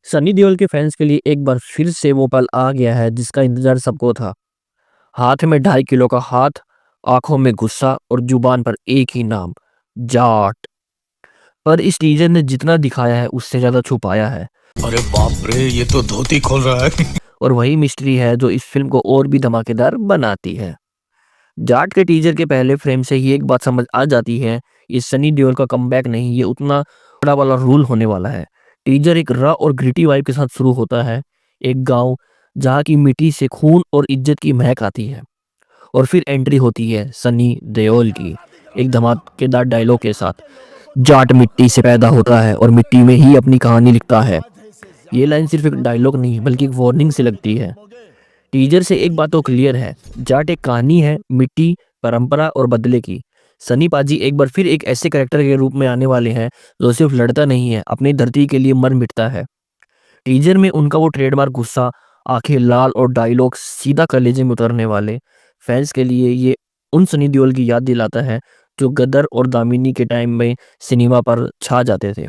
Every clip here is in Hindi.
सनी देओल के फैंस के लिए एक बार फिर से वो पल आ गया है जिसका इंतजार सबको था। हाथ में 2.5 किलो का हाथ, आंखों में गुस्सा और जुबान पर एक ही नाम, जाट। पर इस टीजर ने जितना दिखाया है उससे ज्यादा छुपाया है। अरे बाप रे, ये तो धोती खोल रहा है। और वही मिस्ट्री है जो इस फिल्म को और भी धमाकेदार बनाती है। जाट के टीजर के पहले फ्रेम से ही एक बात समझ आ जाती है, ये सनी देओल का कमबैक नहीं, ये उतना बड़ा वाला रूल होने वाला है। टीजर एक रॉ और ग्रिटी वाइब के साथ शुरू होता है। एक गांव जहाँ की मिट्टी से खून और इज्जत की महक आती है। और फिर एंट्री होती है सनी देओल की एक धमाकेदार डायलॉग के साथ, जाट मिट्टी से पैदा होता है और मिट्टी में ही अपनी कहानी लिखता है। ये लाइन सिर्फ एक डायलॉग नहीं बल्कि एक वार्निंग से लगती है। टीजर से एक बात तो क्लियर है, जाट एक कहानी है मिट्टी, परंपरा और बदले की। सनी पाजी एक बार फिर एक ऐसे कैरेक्टर के रूप में आने वाले हैं जो सिर्फ लड़ता नहीं है, अपनी धरती के लिए मर मिटता है। टीजर में उनका वो ट्रेडमार्क गुस्सा, आंखें लाल और डायलॉग सीधा कलेजे में उतरने वाले फैंस के लिए ये उन सनी देओल की याद दिलाता है जो गदर और दामिनी के टाइम में सिनेमा पर छा जाते थे।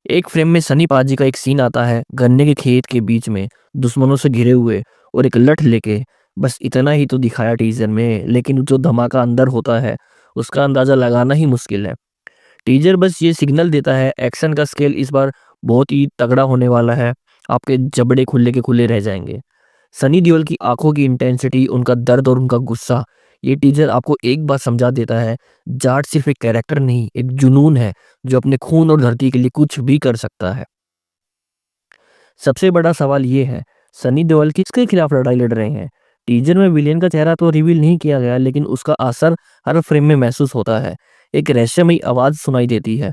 एक फ्रेम में सनी पाजी का एक सीन आता है गन्ने के खेत के बीच में, दुश्मनों से घिरे हुए और एक लठ लेके। बस इतना ही तो दिखाया टीजर में, लेकिन जो धमाका अंदर होता है उसका अंदाजा लगाना ही मुश्किल है। टीजर बस ये सिग्नल देता है एक्शन का स्केल इस बार बहुत ही तगड़ा होने वाला है। आपके जबड़े खुले के खुले रह जाएंगे। सनी देओल की आंखों की इंटेंसिटी, उनका दर्द और उनका गुस्सा, ये टीजर आपको एक बात समझा देता है, जाट सिर्फ एक कैरेक्टर नहीं, एक जुनून है जो अपने खून और धरती के लिए कुछ भी कर सकता है। सबसे बड़ा सवाल ये है, सनी देओल किसके खिलाफ लड़ाई लड़ रहे हैं। टीजर में विलेन का चेहरा तो रिवील नहीं किया गया, लेकिन उसका असर हर फ्रेम में महसूस होता है। एक रहस्यमयी आवाज सुनाई देती है,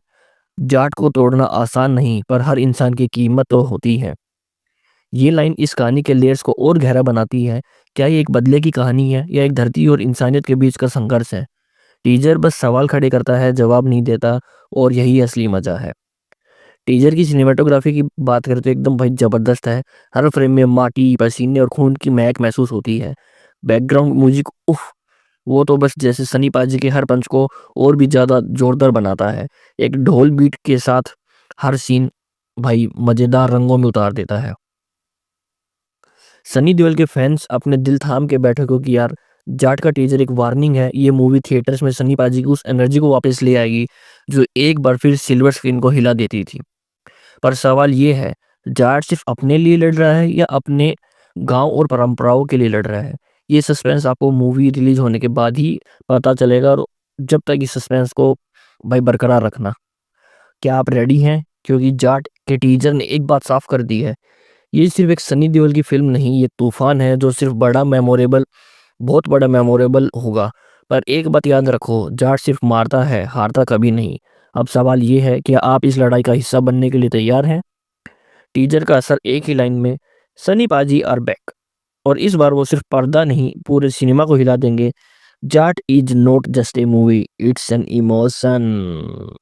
जाट को तोड़ना आसान नहीं पर हर इंसान की कीमत तो होती है। ये लाइन इस कहानी के लेयर्स को और गहरा बनाती है। क्या ये एक बदले की कहानी है या एक धरती और इंसानियत के बीच का संघर्ष है। टीजर बस सवाल खड़े करता है, जवाब नहीं देता, और यही असली मजा है। टीजर की सिनेमेटोग्राफी की बात करें तो एकदम भाई जबरदस्त है। हर फ्रेम में माटी, पसीने और खून की महक महसूस होती है। बैकग्राउंड म्यूजिक उफ, वो तो बस जैसे सनी पाजी के हर पंच को और भी ज्यादा जोरदार बनाता है। एक ढोल बीट के साथ हर सीन भाई मजेदार रंगों में उतार देता है। सनी देओल के फैंस अपने दिल थाम के बैठे हो कि यार, जाट का टीजर एक वार्निंग है। ये मूवी थिएटर्स में सनी पाजी की उस एनर्जी को वापस ले आएगी जो एक बार फिर सिल्वर स्क्रीन को हिला देती थी। पर सवाल ये है, जाट सिर्फ अपने लिए लड़ रहा है या अपने गांव और परंपराओं के लिए लड़ रहा है। ये सस्पेंस आपको मूवी रिलीज होने के बाद ही पता चलेगा। और जब तक इस सस्पेंस को भाई बरकरार रखना। क्या आप रेडी हैं? क्योंकि जाट के टीजर ने एक बात साफ कर दी है, ये सिर्फ एक सनी देओल की फिल्म नहीं, ये तूफान है जो सिर्फ बहुत बड़ा मेमोरेबल होगा। पर एक बात याद रखो, जाट सिर्फ मारता है, हारता कभी नहीं। अब सवाल ये है कि आप इस लड़ाई का हिस्सा बनने के लिए तैयार हैं। टीजर का असर एक ही लाइन में, सनी पाजी आर बैक। और इस बार वो सिर्फ पर्दा नहीं, पूरे सिनेमा को हिला देंगे। Jat is not just a movie, it's an emotion.